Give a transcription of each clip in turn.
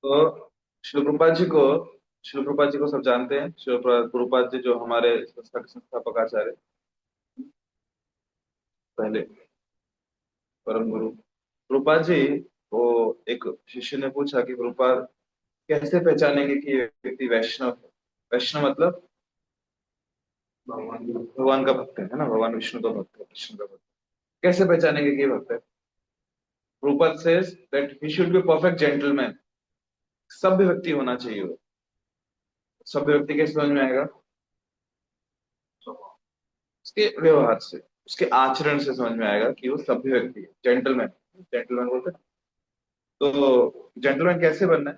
तो शिल प्रभुपाद जी को शिल प्रभुपाद जी को सब जानते हैं। शिल प्रभुपाद जी जो हमारे संस्था के संस्थापक आचार्य पहले परम गुरु प्रभुपाद जी को एक शिष्य ने पूछा कि प्रभुपाद कैसे पहचानेंगे कि ये व्यक्ति वैष्णव है। वैष्णव मतलब भगवान का भक्त है ना, भगवान विष्णु का भक्त है, कृष्ण का भक्त। कैसे पहचानेंगे कि ये भक्त है? Prabhupada says that he should be perfect gentleman. सभ्य व्यक्ति होना चाहिए वो। सभ्य व्यक्ति कैसे समझ में आएगा? उसके व्यवहार से, उसके आचरण से समझ में आएगा कि वो सभ्य व्यक्ति है, जेंटलमैन। जेंटलमैन बोलते हैं। तो जेंटलमैन कैसे बनना है,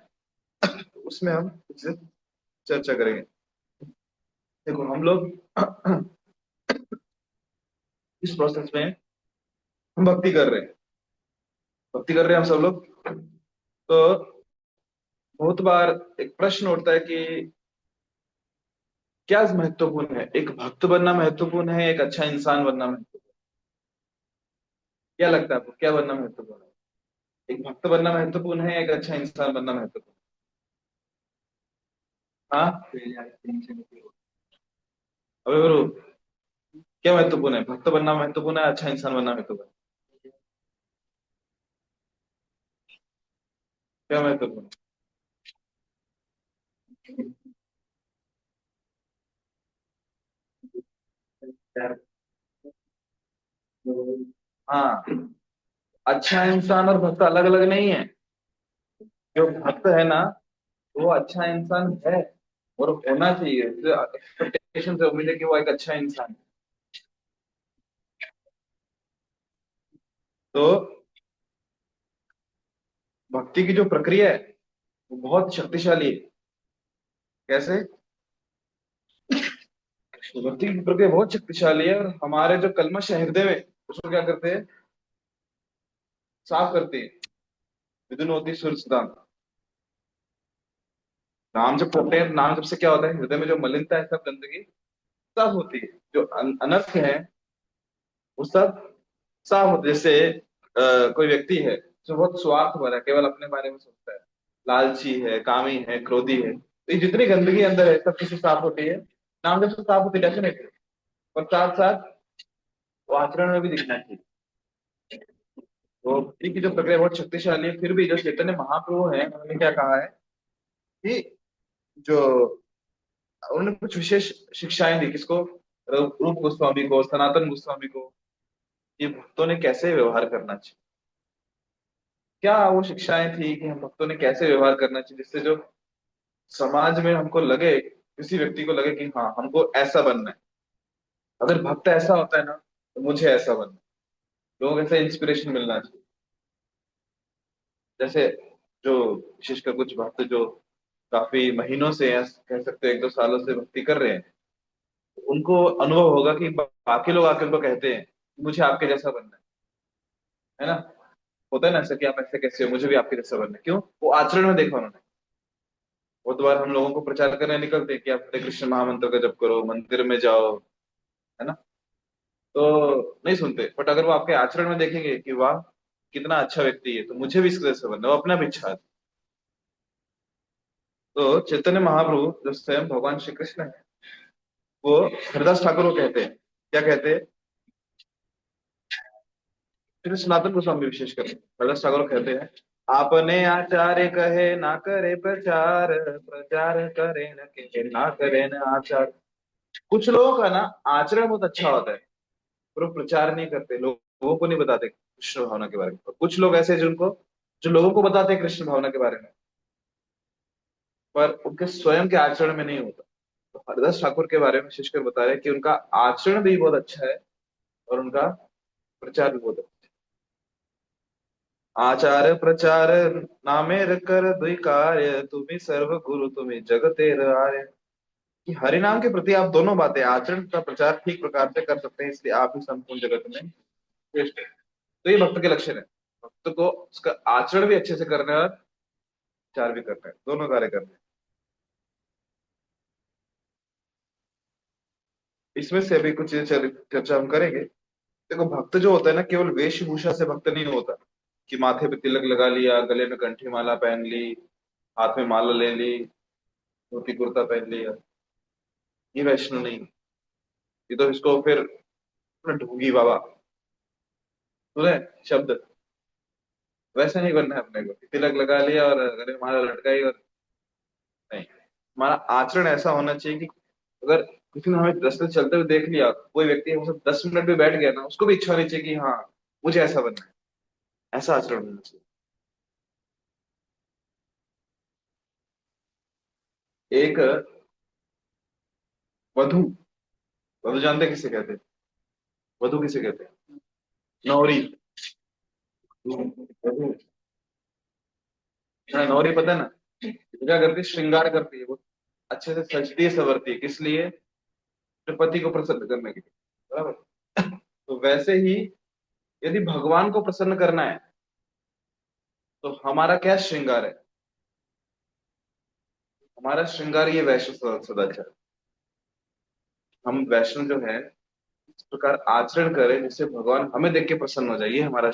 तो उसमें हम इससे चर्चा करेंगे। देखो हम लोग इस प्रोसेस में हम भक्ति कर रहे हैं। भक्ति कर रहे हैं हम सब लोग। तो बहुत बार एक प्रश्न उठता है कि क्या महत्वपूर्ण है, एक भक्त बनना महत्वपूर्ण है, एक अच्छा इंसान बनना महत्वपूर्ण है? क्या लगता है आपको, क्या बनना महत्वपूर्ण है? एक भक्त बनना महत्वपूर्ण है, एक अच्छा इंसान बनना महत्वपूर्ण है? हाँ, अबे गुरु, क्या महत्वपूर्ण है, भक्त बनना महत्वपूर्ण है, अच्छा इंसान बनना महत्वपूर्ण है? क्या महत्वपूर्ण है? हाँ, अच्छा इंसान और भक्त अलग अलग नहीं है। जो भक्त है ना, वो अच्छा इंसान है और होना चाहिए। एक्सपेक्टेशन से उम्मीद है कि वो एक अच्छा इंसान है। तो भक्ति की जो प्रक्रिया है वो बहुत शक्तिशाली है। कैसे? भक्ति की प्रक्रिया बहुत शक्तिशाली है और हमारे जो कल्मश है हृदय में, उसको क्या करते हैं? साफ करते हैं। विदुन होती सुर सुदान। नाम जब करते हैं, नाम जब से क्या होता है, हृदय में जो मलिनता है, सब गंदगी साफ होती है। जो अनर्थ है वो सब साफ होता है। जैसे कोई व्यक्ति है जो बहुत स्वार्थपर है, केवल अपने बारे में सोचता है, लालची है, कामी है, क्रोधी है, तो ये जितनी गंदगी अंदर है सब किसी साफ होती है। नाम जब से साफ होती है डेफिनेटली। और साथ साथ वो आचरण में भी दिखना चाहिए। तो भक्ति की जो प्रक्रिया बहुत शक्तिशाली है। फिर भी जो चैतन्य महाप्रभु है उन्होंने क्या कहा है कि जो उन्होंने कुछ विशेष शिक्षाएं दी। किसको? रूप गोस्वामी को, सनातन गोस्वामी को। ये भक्तों ने कैसे व्यवहार करना चाहिए, क्या वो शिक्षाएं थी कि हम भक्तों ने कैसे व्यवहार करना चाहिए, जिससे जो समाज में हमको लगे, किसी व्यक्ति को लगे कि हाँ हमको ऐसा बनना है। अगर भक्त ऐसा होता है ना, तो मुझे ऐसा बनना है। लोगों को ऐसा इंस्पिरेशन मिलना चाहिए। जैसे जो विशेषकर कुछ भक्त जो काफी महीनों से या कह सकते हैं एक दो सालों से भक्ति कर रहे हैं, उनको अनुभव होगा कि बाकी लोग आकर उनको कहते हैं मुझे आपके जैसा बनना है ना? होता है ना ऐसा कि आप ऐसे कैसे हो, मुझे भी आपके जैसा बनना है। क्यों? वो आचरण में देखा उन्होंने। बहुत बार हम लोगों को प्रचार करने निकलते हैं कि आप हरे कृष्ण महामंत्र का जप करो, मंदिर में जाओ, है ना? तो नहीं सुनते। बट अगर वो आपके आचरण में देखेंगे कि वाह कितना अच्छा व्यक्ति है, तो मुझे भी इसके जैसा बनना है, वो अपना भी इच्छा है। तो चैतन्य महाप्रभु जो स्वयं भगवान श्री कृष्ण है, वो हरिदास ठाकुर को कहते हैं, क्या कहते हैं? फिर सनातन गोस्वामी विशेषकर हरिदास ठाकुर को कहते हैं, आपने आचार्य कहे ना करे प्रचार, प्रचार करे न कहे ना करे न आचार। कुछ लोगों का ना आचरण बहुत अच्छा होता है, पर वो प्रचार नहीं करते, लोगों को नहीं बताते कृष्ण भावना के बारे में। और कुछ लोग ऐसे हैं जिनको, जो लोगों को बताते हैं कृष्ण भावना के बारे में, पर उनके स्वयं के आचरण में नहीं होता। तो हरिदास ठाकुर के बारे में विशेषकर बता रहे हैं कि उनका आचरण भी बहुत अच्छा है और उनका प्रचार भी बहुत अच्छा है। आचार प्रचार नामेर कर दुई कार्य, तुम्हें सर्व गुरु तुम्हें जगतेर आर्य। कि हरि नाम के प्रति आप दोनों बातें, आचरण का प्रचार ठीक प्रकार से कर सकते हैं, इसलिए आप ही संपूर्ण जगत में श्रेष्ठ है। तो ये भक्त के लक्षण है। भक्त को उसका आचरण भी अच्छे से करना है और प्रचार भी करना है, दोनों कार्य करना है। इसमें से अभी कुछ चर्चा हम करेंगे। देखो भक्त जो होता है ना, केवल वेशभूषा से भक्त नहीं होता कि माथे पे तिलक लगा लिया, गले में कंठी माला पहन ली, हाथ में माला ले ली, धोती कुर्ता पहन लिया, ये वैष्णव नहीं। ये तो इसको फिर ढूंगी बाबा, सुने शब्द, वैसा नहीं बनना है अपने को, तिलक लगा लिया और गले में माला लटकाई और नहीं। हमारा आचरण ऐसा होना चाहिए कि अगर किसी ने हमें रास्ते से चलते हुए देख लिया, कोई व्यक्ति हमसे 10 मिनट भी बैठ गया ना, उसको भी इच्छा होनी चाहिए कि हाँ मुझे ऐसा बनना है, ऐसा आचरण होना चाहिए। एक वधु, वधु जानते हैं किसे कहते हैं? वधु किसे कहते हैं? नौरी। वधु, हाँ नौरी पता है ना, तो क्या करती है, श्रृंगार करती है वो, अच्छे से सजती है सवरती है, किस लिए? अपने पति को प्रसन्न करने के लिए, बराबर। तो वैसे ही यदि भगवान को प्रसन्न करना है तो हमारा क्या श्रृंगार है? हमारा श्रृंगार ये वैष्णव सदाचार। हम वैष्णव जो है इस प्रकार आचरण करें जिससे भगवान हमें देख के प्रसन्न हो जाए, ये हमारा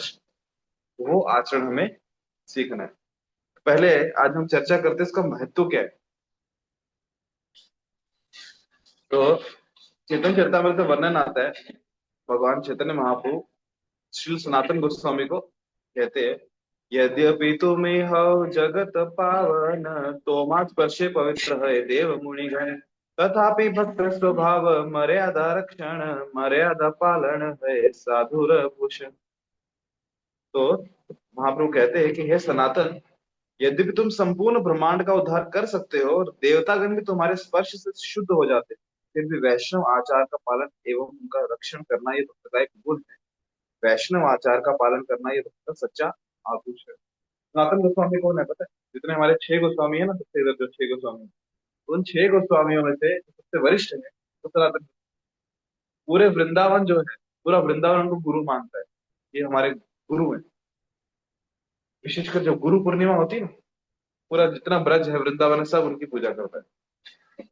वो आचरण हमें सीखना है। पहले आज हम चर्चा करते हैं इसका महत्व क्या है। तो चैतन्य चरितमृत में वर्णन आता है, भगवान चैतन्य महाप्रभु श्री सनातन गोस्वामी को कहते हैं, यद्यपि तुम्हें हो जगत पावन, तोमा स्पर्शे पवित्र है देव मुनिगण, तथापि भक्त स्वभाव मर्यादा रक्षण, मर्यादा पालन है साधुर भूषण। तो महाप्रभु कहते हैं कि हे सनातन, यद्यपि तुम संपूर्ण ब्रह्मांड का उद्धार कर सकते हो और देवतागण भी तुम्हारे स्पर्श से शुद्ध हो जाते हैं, फिर भी वैष्णव आचार का पालन एवं उनका रक्षण करना ये भक्त का एक गुण है। वैष्णव आचार का पालन करना ये भक्त का सच्चा आभूषण है। सनातन गोस्वामी कौन है पता है? जितने हमारे 6 गोस्वामी है ना, सबसे इधर जो 6 गोस्वामी, उन 6 गोस्वामियों में से जो सबसे वरिष्ठ है तो सनातन। पूरे वृंदावन जो है, पूरा वृंदावन उनको गुरु मानता है, ये हमारे गुरु हैं। विशेषकर जब गुरु पूर्णिमा होती है ना, पूरा जितना ब्रज है वृंदावन है सब उनकी पूजा करता है।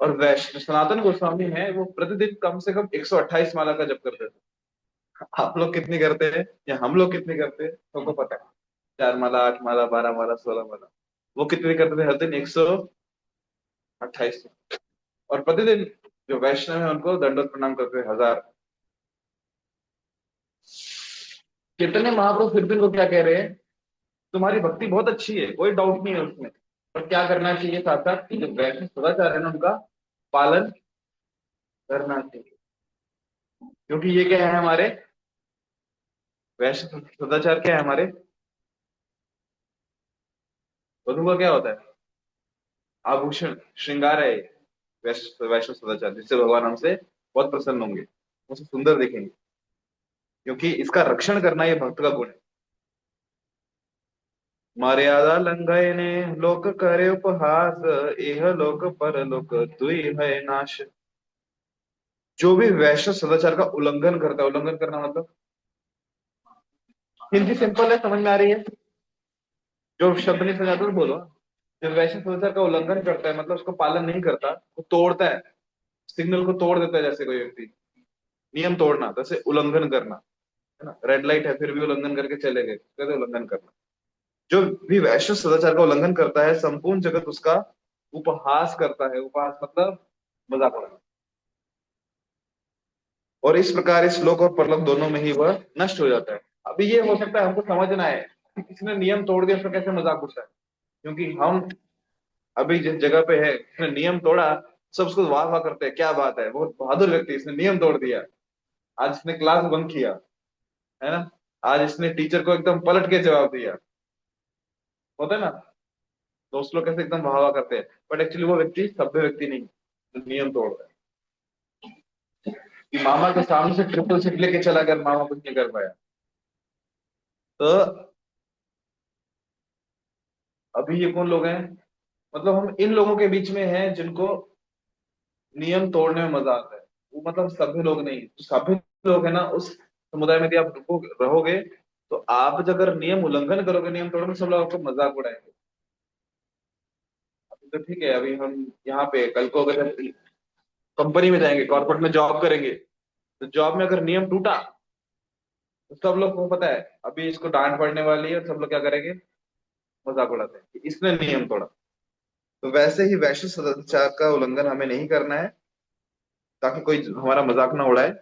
और वैष्णव सनातन गोस्वामी है वो प्रतिदिन कम से कम 128 माला का जप करते थे। आप लोग कितनी करते हैं या हम लोग कितनी करते हैं सबको पता है। 4 माला, 8 माला, 12 माला, 16 माला, वो कितने करते थे हर दिन? 128। और प्रतिदिन जो वैष्णव है उनको दंडवत प्रणाम करते हैं 1000। कितने महाप्रभु फिर भी इनको क्या कह रहे हैं, तुम्हारी भक्ति बहुत अच्छी है, कोई डाउट नहीं है उसमें, पर क्या करना चाहिए, साथ साथ कि जो वैष्णव सदाचार है ना उनका पालन करना चाहिए। क्योंकि ये क्या है हमारे वैष्णव सदाचार, क्या है हमारे वधु का क्या होता है? आभूषण, श्रृंगार है ये। वैष्णव सदाचार जिससे भगवान हमसे बहुत प्रसन्न होंगे, उसे सुंदर देखेंगे, क्योंकि इसका रक्षण करना ये भक्त का गुण है। मर्यादा लंघने लोक करे उपहास, इह लोक परलोक दुई है नाश। जो भी वैष्णव सदाचार का उल्लंघन करता है, उल्लंघन करना मतलब, हिंदी सिंपल है, समझ में आ रही है? जो शब्द नहीं समझ आता तो बोलो। जो वैष्णव सदाचार का उल्लंघन करता है मतलब उसको पालन नहीं करता, वो तोड़ता है, सिग्नल को तोड़ देता है। जैसे कोई व्यक्ति, नियम तोड़ना जैसे उल्लंघन करना, है ना, रेड लाइट है फिर भी उल्लंघन करके चले गए, कहते उल्लंघन करना। जो भी वैश्विक सदाचार का उल्लंघन करता है संपूर्ण जगत उसका उपहास करता है। उपहास मतलब मजाक उड़ाना। और इस प्रकार इस लोक और परलोक दोनों में ही वह नष्ट हो जाता है। अभी ये हो सकता है हमको समझना है कि किसी ने नियम तोड़ दिया उसका कैसे मजाक उड़ता है, क्योंकि हम अभी जिस जगह पे है उसने नियम तोड़ा, सब उसको वाह वाह करते हैं, क्या बात है, बहुत बहादुर व्यक्ति, इसने नियम तोड़ दिया, आज इसने क्लास बंक किया, है ना, आज इसने टीचर को एकदम पलट के जवाब दिया, होता है ना। दोस्त लोग कैसे एकदम वाह वाह करते हैं, बट एक्चुअली वो व्यक्ति सभ्य व्यक्ति नहीं, जो नियम तोड़ रहा है। कि मामा के सामने से ट्रिपल सीट लेके चला गया, मामा कुछ नहीं कर पाया। तो अभी ये कौन लोग हैं, मतलब हम इन लोगों के बीच में हैं जिनको नियम तोड़ने में मजा आता है। वो मतलब सभ्य लोग नहीं, जो सभ्य लोग है ना उस समुदाय में यदि आप रहोगे तो आप जब अगर नियम उल्लंघन करोगे, नियम तोड़ोगे, सब लोग आपको मजाक उड़ाएंगे। अभी तो ठीक है, अभी हम यहाँ पे कल को अगर कंपनी में जाएंगे, कॉर्पोरेट में जॉब करेंगे, तो जॉब में अगर नियम टूटा तो सब लोग को पता है अभी इसको डांट पड़ने वाली है, और सब लोग क्या करेंगे, मजाक उड़ाते हैं कि इसने नियम तोड़ा। तो वैसे ही वैश्विक सदाचार का उल्लंघन हमें नहीं करना है, ताकि कोई हमारा मजाक ना उड़ाए।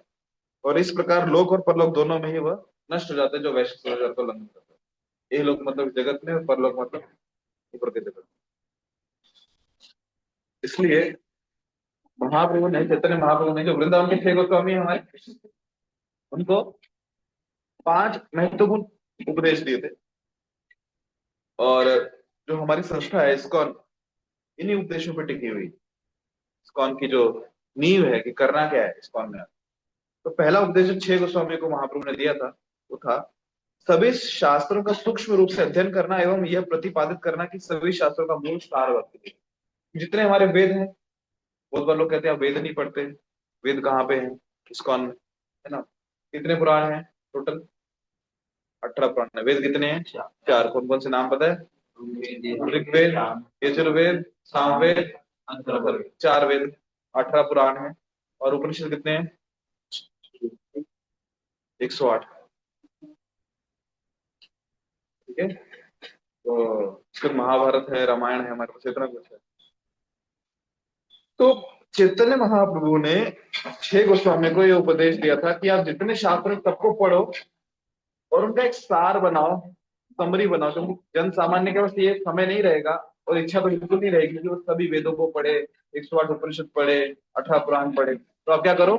और इस प्रकार लोक और परलोक दोनों में ही वह नष्ट हो जाते हैं जो वैश्विक सदाचार का उल्लंघन करते हैं। ये लोग मतलब जगत में, और परलोक मतलब ऊपर के जगत। इसलिए महाप्रभु ने, चैतन्य महाप्रभु ने, जो वृंदावन के 6 गोस्वामी हैं हमारे, उनको 5 महत्वपूर्ण उपदेश दिए थे। और जो हमारी संस्था है इस्कॉन, इन्हीं उपदेशों पर टिकी हुई। इस्कॉन की जो नींव है कि करना क्या है इस्कॉन में, तो पहला उपदेश जो 6 गोस्वामी को महाप्रभु ने दिया था, वो था सभी शास्त्रों का सूक्ष्म रूप से अध्ययन करना एवं यह प्रतिपादित करना कि सभी शास्त्रों का मूल सार वस्तु है। जितने हमारे वेद हैं, बहुत बार लोग कहते हैं आप वेद नहीं पढ़ते, वेद कहाँ पे है इस्कॉन में, है ना। कितने पुराण हैं टोटल? 18 पुराण है। वेद कितने हैं? 4। कौन कौन से नाम पता है? ऋग्वेद, यजुर्वेद, सामवेद, अथर्ववेद। 4 वेद, 18 पुराण है। और उपनिषद कितने हैं? 108। ठीक है। तो फिर महाभारत है, रामायण है, हमारे पास इतना कुछ है। तो चैतन्य महाप्रभु ने 6 गोस्वामी को ये उपदेश दिया था कि आप जितने शास्त्र हैं सबको पढ़ो और उनका एक सार बनाओ, समरी बनाओ, क्योंकि जन सामान्य के पास ये समय नहीं रहेगा और इच्छा तो बिल्कुल नहीं रहेगी कि वो सभी वेदों को पढ़े, 108 उपनिषद पढ़े, 18 पुराण पढ़े। तो आप क्या करो,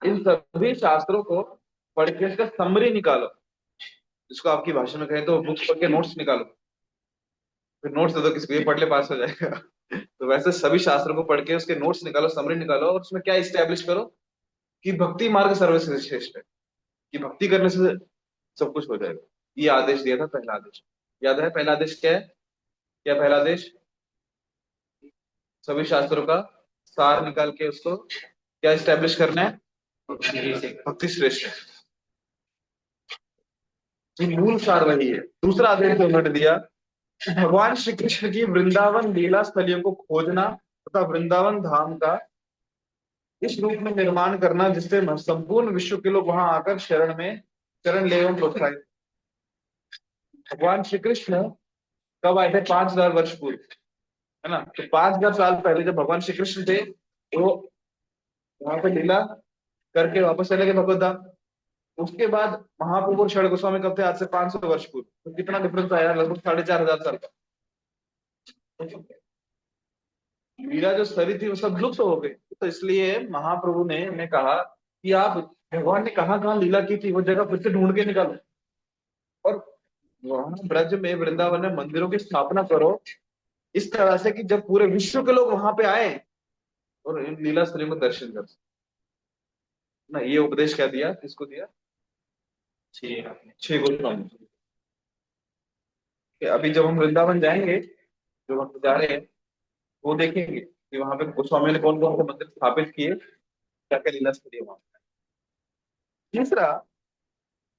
इन सभी शास्त्रों को पढ़ के इसका समरी निकालो, जिसको आपकी भाषा में कहें तो बुक्स पढ़ के नोट्स निकालो। फिर नोट्स दे दो किसी को, ये पढ़ ले पास हो जाएगा। तो वैसे सभी शास्त्रों को पढ़ के उसके नोट्स निकालो, समरी निकालो, और उसमें क्या इस्टेब्लिश करो कि भक्ति मार्ग सर्वश्रेष्ठ श्रेष्ठ है, कि भक्ति करने से सब कुछ हो जाएगा। ये आदेश दिया था, पहला आदेश। याद है पहला आदेश क्या है? क्या पहला आदेश? सभी शास्त्रों का सार निकाल के उसको क्या इस्टेब्लिश करना है? भक्ति श्रेष्ठ है। ये मूल सार वही है। दूसरा आदेश जो उन्होंने दिया, भगवान श्री कृष्ण की वृंदावन लीला स्थलियों को खोजना तथा वृंदावन धाम का इस रूप में निर्माण करना जिससे संपूर्ण विश्व के लोग वहां आकर शरण ले एवं प्रोत्साहित। भगवान श्री कृष्ण कब आए थे? 5000 वर्ष पूर्व, है ना। तो 5000 साल पहले जब भगवान श्री कृष्ण थे, तो वहां पे लीला करके वापस चले गए भगवत धाम। उसके बाद महाप्रभु और षड गोस्वामी कब थे? आज से 500 वर्ष पूर्व। तो कितना डिफरेंस आया? लगभग 4500 साल का। मीरा जो सरी थी वो सब लुप्त हो गई। तो इसलिए महाप्रभु ने कहा कि आप, भगवान ने कहाँ कहाँ लीला की थी वो जगह फिर से ढूंढ के निकालो, और वहां ब्रज में, वृंदावन में मंदिरों की स्थापना करो इस तरह से कि जब पूरे विश्व के लोग वहां पे आए और इन लीला स्थलियों को दर्शन कर सकें। ना ये उपदेश क्या दिया? किसको दिया? 6 गोस्वामी। कि अभी जब हम वृंदावन जाएंगे, जो हम जा रहे हैं, वो देखेंगे कि वहां पे गोस्वामियों ने कौन कौन से मंदिर स्थापित किए, क्या क्या लीला स्थली है वहां। तीसरा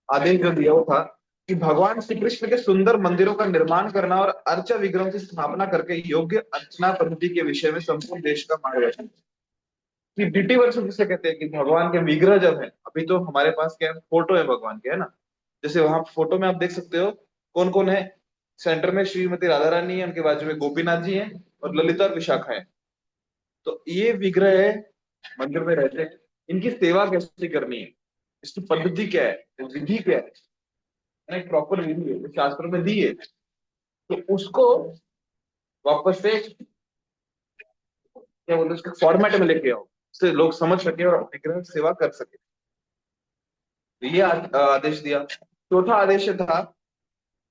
आदेश जो दिया वो था कि भगवान श्री कृष्ण के सुंदर मंदिरों का निर्माण करना और अर्चा विग्रहों की स्थापना करके योग्य अर्चना पद्धति के विषय में संपूर्ण देश का मार्गदर्शन। कि डीटी वर्ष जिसे कहते हैं कि भगवान के विग्रह जब है, अभी तो हमारे पास क्या है, फोटो है भगवान के, है ना। जैसे वहां फोटो में आप देख सकते हो कौन कौन है। सेंटर में श्रीमती राधा रानी है, उनके बाजू में गोपीनाथ जी हैं, और ललिता और विशाखा है। तो ये विग्रह है, मंदिर में रहते हैं। इनकी सेवा कैसे करनी है, इसकी पद्धति क्या है, विधि क्या है, एक प्रॉपर विधि है जो शास्त्रों में दी है। तो उसको वापस से क्या बोलते हैं, उसके फॉर्मेट में लेके आओ, उससे लोग समझ सके और विग्रह सेवा कर सके। तो ये आदेश दिया। चौथा आदेश था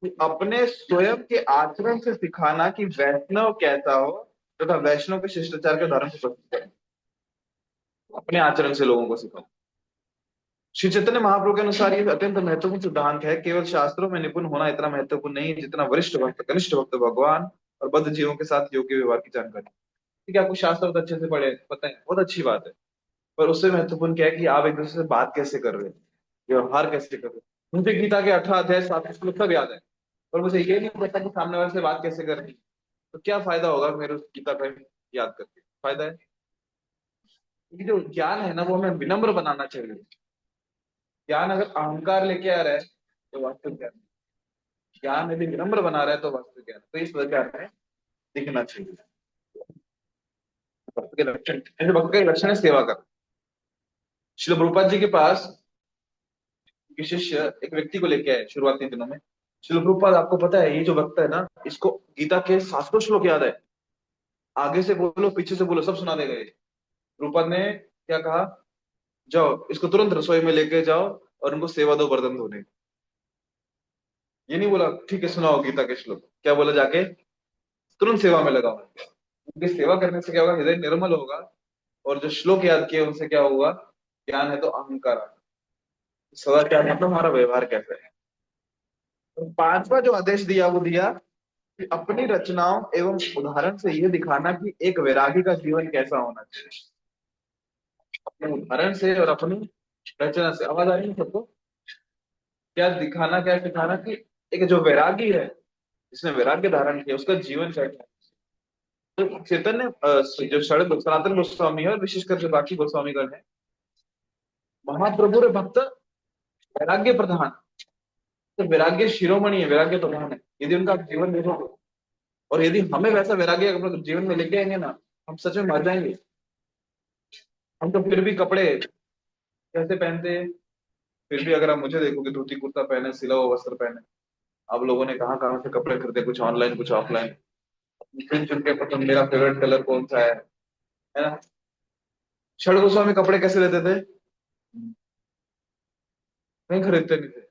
कि अपने स्वयं के आचरण से सिखाना कि वैष्णव कैसा हो, तथा वैष्णव के शिष्टाचार के उदाहरण से प्रस्तुत करें। अपने आचरण से लोगों को सिखाओ। श्री चैतन्य महाप्रभु के अनुसार ये अत्यंत महत्वपूर्ण सिद्धांत है। केवल शास्त्रों में निपुण होना इतना महत्वपूर्ण नहीं जितना वरिष्ठ भक्त, कनिष्ठ भक्त, भगवान और बद्ध जीवों के साथ योग्य व्यवहार की जानकारी। ठीक है, आपको शास्त्र बहुत अच्छे से पढ़े, पता है, बहुत अच्छी बात है। पर उससे महत्वपूर्ण क्या है कि आप एक दूसरे से बात कैसे कर रहे हैं, व्यवहार कैसे कर रहे हैं। मुझे गीता के 18 अध्याय 7 श्लोक सब याद है, पर मुझे ये नहीं पता कि सामने वाले से बात कैसे करनी। तो क्या फायदा होगा मेरे उस गीता का याद करके? फायदा है। ये जो ज्ञान है ना, वो हमें विनम्र बनाना चाहिए। ज्ञान अगर अहंकार लेके आ रहा है तो वास्तविक ज्ञान, ज्ञान यदि विनम्र बना रहा है तो वास्तविक ज्ञान। तो इस वजह है दिखना चाहिए। भक्त के लक्षण, ऐसे भक्त के लक्षण है सेवा कर। श्रील प्रभुपाद जी के पास कि शिष्य एक व्यक्ति को लेके आए शुरुआती दिनों में। श्रील प्रभुपाद, आपको पता है ये जो भक्त है ना, इसको गीता के 700 श्लोक याद है, आगे से बोलो पीछे से बोलो सब सुना देगा ये। प्रभुपाद ने क्या कहा, जाओ इसको तुरंत रसोई में लेके जाओ और उनको सेवा दो बर्तन धोने। ये नहीं बोला ठीक है सुनाओ गीता के श्लोक, क्या बोला जाके, तुरंत सेवा में लगाओ। उनकी सेवा करने से क्या होगा, हृदय निर्मल होगा, और जो श्लोक याद किए उनसे क्या होगा, ज्ञान है तो अहंकार आएगा। सदाचार मतलब हमारा व्यवहार कैसा है। तो पांचवा जो आदेश दिया वो दिया कि अपनी रचनाओं एवं उदाहरण से ये दिखाना कि एक वैरागी का जीवन कैसा होना चाहिए। अपने उदाहरण से और अपनी रचना से, आवाज आ रही है सबको, क्या दिखाना क्या दिखाना कि एक जो वैरागी है, जिसने वैराग्य धारण किया उसका जीवन कैसा है। तो चैतन्य जो सनातन गोस्वामी है और विशेषकर जो बाकी गोस्वामीगण है, महाप्रभु रे भक्त वैराग्य प्रधान, तो वैराग्य शिरोमणि है, वैराग्य प्रधान है। यदि उनका जीवन देखोगे, और यदि हमें वैसा वैराग्य अपने जीवन में लेके आएंगे ना, हम सच में मर जाएंगे। हम तो फिर भी कपड़े कैसे पहनते हैं, फिर भी अगर आप मुझे देखोगे धोती कुर्ता पहने, सिला हुआ वस्त्र पहने। आप लोगों ने कहाँ कहाँ से कपड़े खरीदे, कुछ ऑनलाइन कुछ ऑफलाइन, चुन चुन के पसंद, मेरा फेवरेट कलर कौन सा है ना। षड गोस्वामी कपड़े कैसे लेते थे, नहीं खरीदते नहीं थे,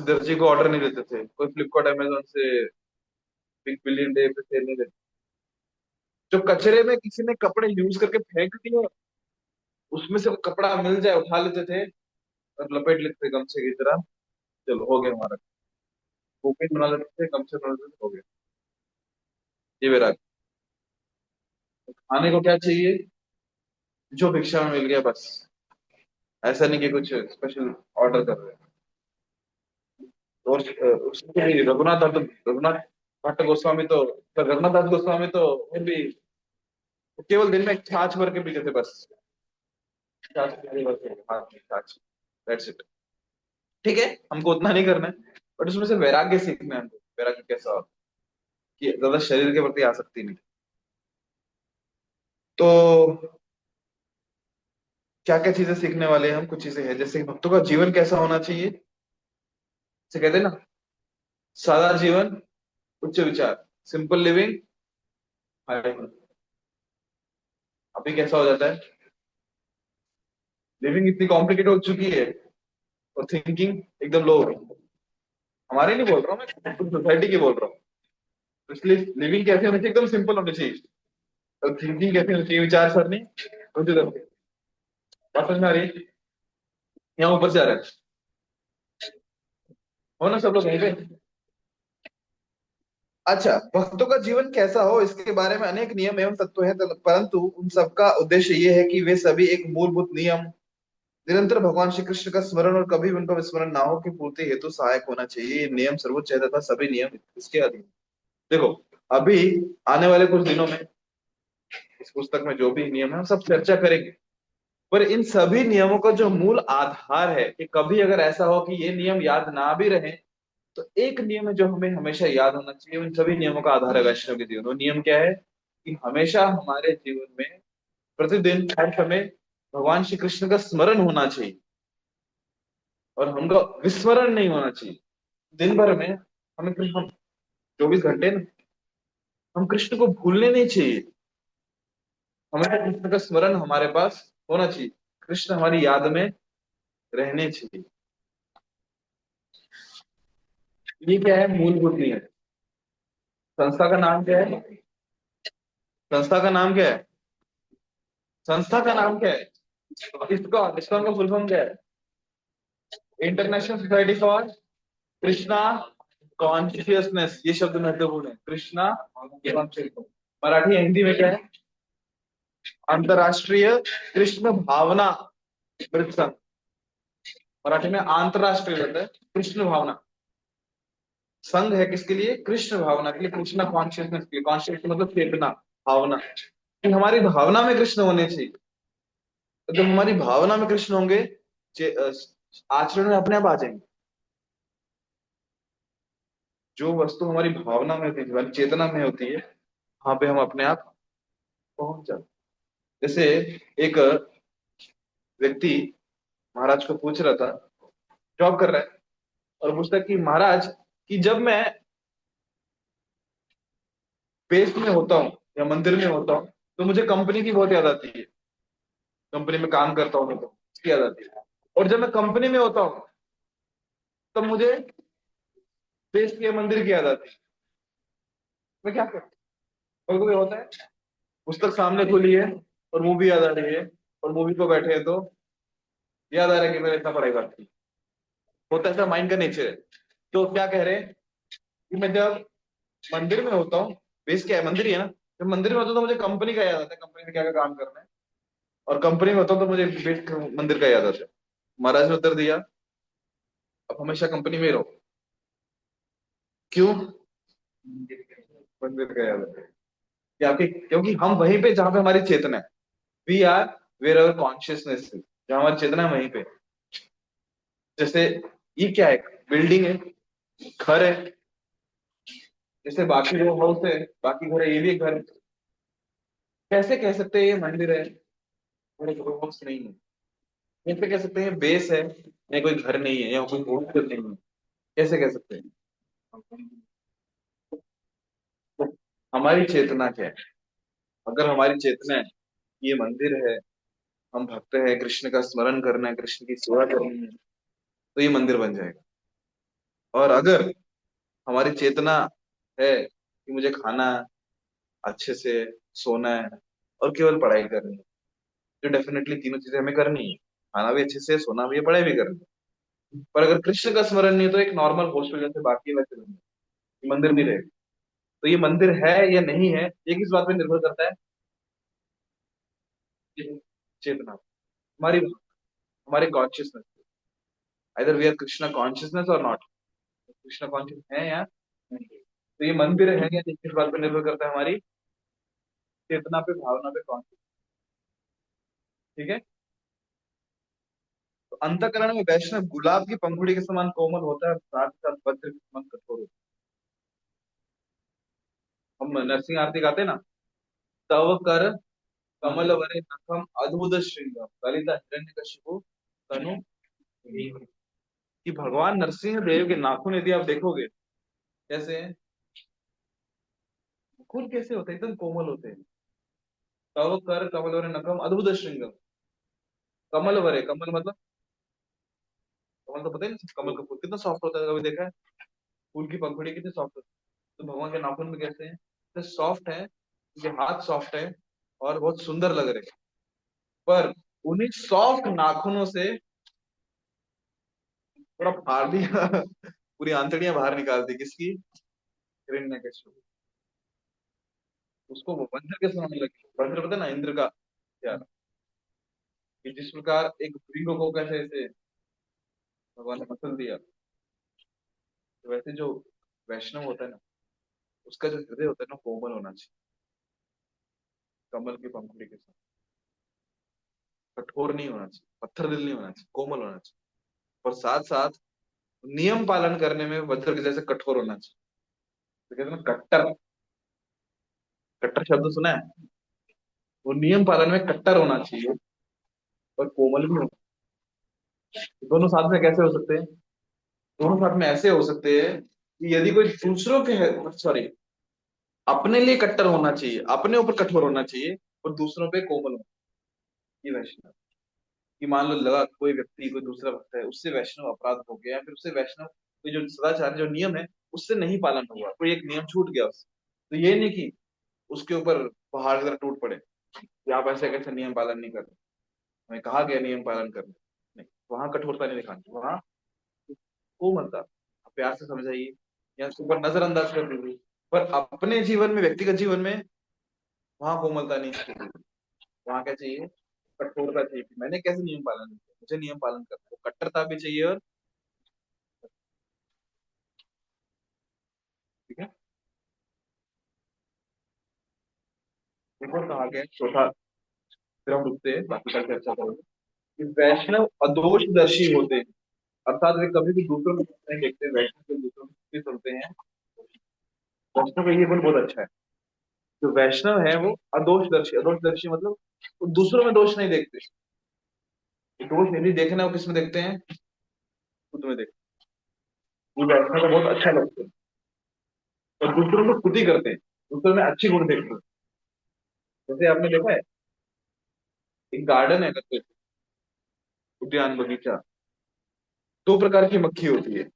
दर्जी को ऑर्डर नहीं देते थे, कोई फ्लिपकार्ट अमेजोन से बिग बिलियन डे पे सेल नहीं देते। जो कचरे में किसी ने कपड़े यूज करके फेंक दिए, उसमें से वो कपड़ा मिल जाए उठा लेते थे और लपेट लेते थे गमछे की तरह, चलो हो गया हमारा, कूपी बना लेते थे, गमछे बना लेते थे, हो गया। ये मेरा, खाने को क्या चाहिए, जो भिक्षा में मिल गया बस, ऐसा नहीं कि कुछ स्पेशल ऑर्डर कर रहे हैं। और उसके लिए रघुनाथ भट्ट गोस्वामी तो रघुनाथ दास गोस्वामी तो फिर भी केवल दिन में एक छाछ भर के पीते थे बस, छाछ पीते भर के हाथ में छाछ, दैट्स इट। ठीक है, हमको उतना नहीं करना है, बट उसमें से वैराग्य सीखना है हमको, वैराग्य कैसा हो कि ज्यादा शरीर के प्रति आसक्ति नहीं। तो क्या क्या चीजें सीखने वाले हैं हम, कुछ चीजें हैं जैसे भक्तों का जीवन कैसा होना चाहिए, जैसे कहते हैं ना, सादा जीवन उच्च विचार, सिंपल लिविंग हाई। अभी कैसा हो जाता है, लिविंग इतनी कॉम्प्लिकेटेड हो चुकी है और थिंकिंग एकदम लो हो गई। हमारे नहीं बोल रहा हूँ मैं, सोसाइटी की बोल रहा हूँ। तो इसलिए लिविंग कैसे होनी चाहिए, एकदम सिंपल होनी चाहिए, और थिंकिंग कैसे होनी चाहिए, विचार सरनी उसी तरह से। बात समझ में आ रही है, यहाँ ऊपर से आ रहा है, हो ना सब लोग यहीं पे। अच्छा, भक्तों का जीवन कैसा हो इसके बारे में अनेक नियम एवं तत्व हैं, परंतु उन सबका उद्देश्य ये है कि वे सभी एक मूलभूत नियम, निरंतर भगवान श्री कृष्ण का स्मरण और कभी भी उनका विस्मरण ना हो, की पूर्ति हेतु सहायक होना चाहिए। ये नियम सर्वोच्च है तथा सभी नियम इसके अधीन। देखो, अभी आने वाले कुछ दिनों में इस पुस्तक में जो भी नियम है हम सब चर्चा करेंगे, पर इन सभी नियमों का जो मूल आधार है कि कभी अगर ऐसा हो कि ये नियम याद ना भी रहे, तो एक नियम है जो हमें हमेशा याद होना चाहिए। उन सभी नियमों का आधार है वैष्णव के जीवन। वो नियम क्या है कि हमेशा हमारे जीवन में प्रतिदिन हर समय भगवान श्री कृष्ण का स्मरण होना चाहिए, और हमका विस्मरण नहीं होना चाहिए। दिन भर में हमें हम 24 घंटे ना, हम कृष्ण को भूलने नहीं चाहिए। हमेशा कृष्ण का स्मरण हमारे पास होना चाहिए, कृष्ण हमारी याद में रहने चाहिए। ये क्या है, मूलभूत नियम। संस्था का नाम क्या है, संस्था का नाम क्या है, संस्था का नाम क्या है, इसका इसका का फुल फॉर्म क्या है, international society for Krishna consciousness. ये शब्द महत्वपूर्ण है, कृष्णा कॉन्शियसनेस। मराठी या हिंदी में क्या है, अंतरराष्ट्रीय कृष्ण भावना मृत संघ। मराठी में अंतरराष्ट्रीय होता है, कृष्ण भावना संघ है किसके लिए, कृष्ण भावना के लिए, कृष्णा कॉन्शियसनेस के लिए। कॉन्शियस मतलब चेतना, भावना, कि हमारी भावना में कृष्ण होने चाहिए। तो जब हमारी भावना में कृष्ण होंगे, आचरण में अपने आप आ जाएंगे। जो वस्तु हमारी भावना में होती है, हमारी चेतना में होती है, वहां पे हम अपने आप पहुंच जाते। जैसे एक व्यक्ति महाराज को पूछ रहा था, जॉब कर रहा है, और पूछता है कि महाराज, कि जब मैं बेस में होता हूँ या मंदिर में होता हूँ तो मुझे कंपनी की बहुत याद आती है। कंपनी में काम करता हूँ तो उसकी याद आती है। और जब मैं कंपनी में होता हूँ तब मुझे बेस के मंदिर की याद आती है। मैं क्या करूँ? कभी कभी होता है, पुस्तक सामने खुली है और मूवी याद आ रही है, और मूवी को बैठे हैं तो याद आ रहा है कि मैंने इतना पढ़ाई कर थी। होता है, ऐसा माइंड का नेचर है। तो क्या कह रहे हैं कि मैं जब मंदिर में होता हूँ, बेस क्या है? मंदिर ही है ना। जब मंदिर में होता हूँ तो मुझे कंपनी का याद आता है, कंपनी में क्या क्या काम करना है। और कंपनी में होता हूँ तो मुझे बेस मंदिर का याद आता है। महाराज ने उत्तर दिया, अब हमेशा कंपनी में ही रहो। क्यों? मंदिर का याद आता है। क्योंकि हम वहीं पे जहां पे हमारी चेतना है। We are where our consciousness है, जहां हमारी चेतना है वहीं पे। जैसे ये क्या है? बिल्डिंग है, घर है। जैसे बाकी जो हाउस है, बाकी घर है, ये भी एक घर है। कैसे कह सकते हैं ये मंदिर है और एक हाउस नहीं है? कैसे कह सकते हैं बेस है या कोई घर नहीं है या कोई हॉस्टल नहीं है? कैसे कह सकते हैं? तो हमारी चेतना क्या है? अगर हमारी चेतना है कि ये मंदिर है, हम भक्त है, कृष्ण का स्मरण करना है, कृष्ण की सेवा करनी है, तो ये मंदिर बन जाएगा। और अगर हमारी चेतना है कि मुझे खाना है, अच्छे से सोना है, और केवल पढ़ाई करनी है, तो डेफिनेटली तीनों चीजें हमें करनी है। खाना भी अच्छे से, सोना भी है, पढ़ाई भी करनी है। पर अगर कृष्ण का स्मरण नहीं है तो एक नॉर्मल हॉस्टल जैसे बाकी वैसे बन जाए, मंदिर नहीं रहेगा। तो ये मंदिर है या नहीं है, ये किस बात पे निर्भर करता है? ये चेतना, हमारी हमारे consciousness. Either we are Krishna consciousness और नॉट। कृष्णा कॉन्शियस है या नहीं। तो ये मंदिर है या नहीं, किस बात पे निर्भर करता है? हमारी चेतना पे, भावना पे, कॉन्शियस। ठीक है। तो अंतःकरण में वैष्णव गुलाब की पंखुड़ी के समान कोमल होता है, और साथ ही साथ वज्र के समान कठोर होता है। हम नरसिंह आरती गाते हैं ना, तव कर कमल वरे नखम अद्भुत श्रृंग ललिता हिरण्यकशिपु तनु भीम। कि भगवान नरसिंह देव के नाखून यदि आप देखोगे, कैसे हैं? नाखून कैसे होते हैं? एकदम कोमल होते हैं। तव कर कमल वरे नखम अद्भुत श्रृंगम। कमल वरे, कमल मतलब, कमल तो पता ही नहीं, कमल का फूल कितना सॉफ्ट होता है, कभी देखा है? फूल की पंखुड़ी कितनी सॉफ्ट होती है। तो भगवान के नाखून भी कैसे हैं? तो सॉफ्ट है, उनके हाथ सॉफ्ट है और बहुत सुंदर लग रहे हैं। पर उन्हीं सॉफ्ट नाखूनों से पूरा फाड़ दिया, पूरी आंतड़ियां बाहर निकाल दी। किसकी? हिरण्यकश्यप। उसको वो वज्र के समान लगे। वज्र पता है ना, इंद्र का यार। कि जिस प्रकार एक भृंग को कैसे ऐसे भगवान ने मसल दिया, तो वैसे जो वैष्णव होता है ना, उसका जो हृदय होता है ना, कोमल होना चाहिए, कमल की पंखुड़ी के साथ। कठोर नहीं होना चाहिए, पत्थर दिल नहीं होना चाहिए, कोमल होना चाहिए। और साथ साथ नियम पालन करने में वज्र के जैसे कठोर होना चाहिए। तो कहते हैं ना कट्टर। कट्टर शब्द सुना है? वो नियम पालन में कट्टर होना चाहिए और कोमल भी होना चाहिए। दोनों साथ में कैसे हो सकते हैं? दोनों साथ में ऐसे हो सकते हैं कि यदि कोई दूसरों के, सॉरी, अपने लिए कट्टर होना चाहिए, अपने ऊपर कठोर होना चाहिए, और दूसरों पे कोमल होना चाहिए। ये वैष्णव। कि मान लो लगा कोई व्यक्ति, कोई दूसरा भक्त है, उससे वैष्णव अपराध हो गया, या फिर उससे वैष्णव कोई जो सदाचार जो नियम है उससे नहीं पालन हुआ, कोई एक नियम छूट गया उससे, तो ये नहीं कि उसके ऊपर पहाड़ की तरह टूट पड़े कि आप ऐसे कैसे नियम पालन नहीं कर रहे, हमें कहा गया नियम पालन करने। नहीं, वहां कठोरता नहीं दिखानी, वहां कोमलता, आप प्यार से समझाइए या उसके ऊपर नजरअंदाज कर दीजिए। पर अपने जीवन में, व्यक्तिगत जीवन में, वहां कोमलता नहीं चाहिए। वहां क्या चाहिए? कठोरता चाहिए कि मैंने कैसे नियम पालन किया, मुझे नियम पालन करना है। वो कट्टरता भी चाहिए। और ठीक है। एक और कहा गया है, चौथा, फिर हम रुकते हैं, बाकी कल चर्चा करेंगे। कि वैष्णव अदोषदर्शी होते हैं, अर्थात वे कभी भी दूसरों में दोष नहीं देखते। वैष्णव के दूसरों में भी सुनते हैं। वैष्णव का ये गुण बहुत अच्छा है जो वैष्णव है वो अदोषदर्शी, अदोषदर्शी मतलब वो दूसरों में दोष नहीं देखते। दोष यदि देखना है वो किस में देखते हैं, खुद में देखते हैं। ये वैष्णव को बहुत अच्छा लगता है, और दूसरों को स्तुति करते हैं, दूसरों में अच्छी गुण देखते हैं। जैसे आपने देखा है, एक गार्डन है करके, उद्यान बगीचा, दो प्रकार की मक्खी होती है,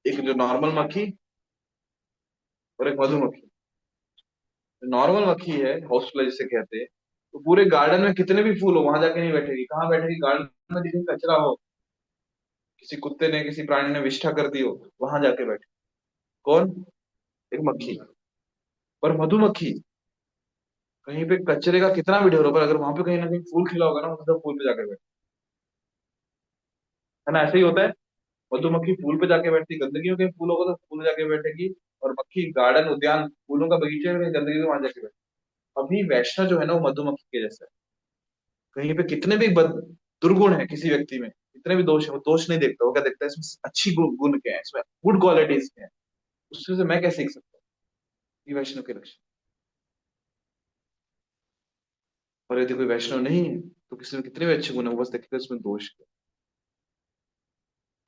एक जो नॉर्मल मक्खी और एक मधुमक्खी। नॉर्मल मक्खी है, हाउसफ्लाई जिसे कहते हैं, तो पूरे गार्डन में कितने भी फूल हो वहां जाके नहीं बैठेगी। कहाँ बैठेगी? गार्डन में जिसे कचरा हो, किसी कुत्ते ने किसी प्राणी ने विष्ठा कर दी हो, वहां जाके बैठे। कौन? एक मक्खी। पर मधुमक्खी कहीं पे कचरे का कितना भी ढेर हो, पर अगर वहां पे कहीं ना कहीं फूल खिला होगा ना, वो सब फूल पे जाके बैठे। है ना? ऐसे ही होता है। मधुमक्खी फूल पे जाके बैठती, गंदगी में कहीं फूल होगा तो फूल पे जाके बैठेगी। और मक्खी गार्डन उद्यान फूलों का बगीचे में गंदगी में वहां जाके बैठे। अभी वैष्णव जो है ना वो मधुमक्खी के जैसा है। कहीं पे कितने भी दुर्गुण है किसी व्यक्ति में, कितने भी दोष है, वो दोष नहीं देखता। वो क्या देखता है? इसमें अच्छी गुण क्या है, इसमें गुड क्वालिटीज क्या है, उससे से मैं क्या सीख सकता हूँ। ये वैष्णव के लक्षण। और यदि कोई वैष्णव नहीं है तो किसी में कितने भी अच्छे गुण है, वो बस देखेगा इसमें दोष क्या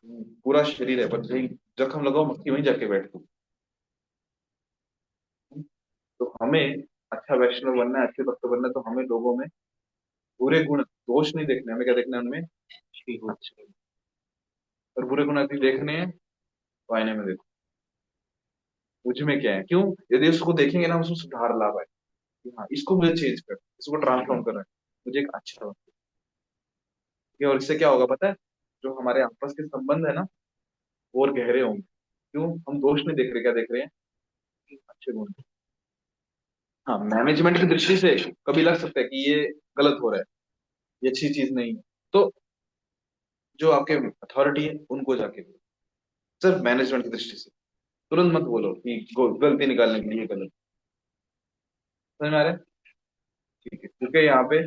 है। पूरा शरीर है पर कहीं जख्म लगाओ, मक्खी वहीं जाके बैठती। तो हमें अच्छा वैष्णव बनना है, अच्छे भक्त बनना है, तो हमें लोगों में बुरे गुण, दोष नहीं देखने, हमें क्या देखना है? उनमें अच्छी गुण। और बुरे गुण यदि देखने हैं तो आईने में देखो, मुझ में क्या है, क्यों? यदि उसको देखेंगे ना, उसमें सुधार ला पाए कि हाँ इसको मुझे चेंज कर, इसको ट्रांसफॉर्म करना है, मुझे एक अच्छा बनना है। और इससे क्या होगा पता है? जो हमारे आपस के संबंध है ना, वो और गहरे होंगे। क्यों? हम दोष नहीं देख रहे, क्या देख रहे हैं? अच्छे गुण। हाँ, मैनेजमेंट की दृष्टि से कभी लग सकता है कि ये गलत हो रहा है, ये अच्छी चीज नहीं है, तो जो आपके अथॉरिटी है उनको जाके बोलो। सिर्फ मैनेजमेंट की दृष्टि से तुरंत मत बोलो कि गलती निकालने के लिए गलत। समझ में आ रहा है? ठीक है, रुके यहाँ पे,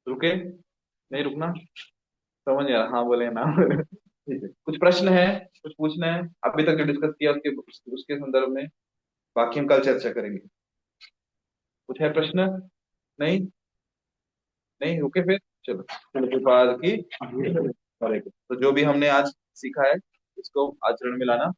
रुके, नहीं रुकना। समझ नहीं आ रहा, हाँ बोले ना बोले? ठीक है, कुछ प्रश्न है, कुछ पूछना है अभी तक जो डिस्कस किया उसके संदर्भ में? बाकी हम कल चर्चा करेंगे। कुछ है प्रश्न? नहीं? नहीं, रुके फिर। चलो, कृपाल की। तो जो भी हमने आज सीखा है इसको आचरण में लाना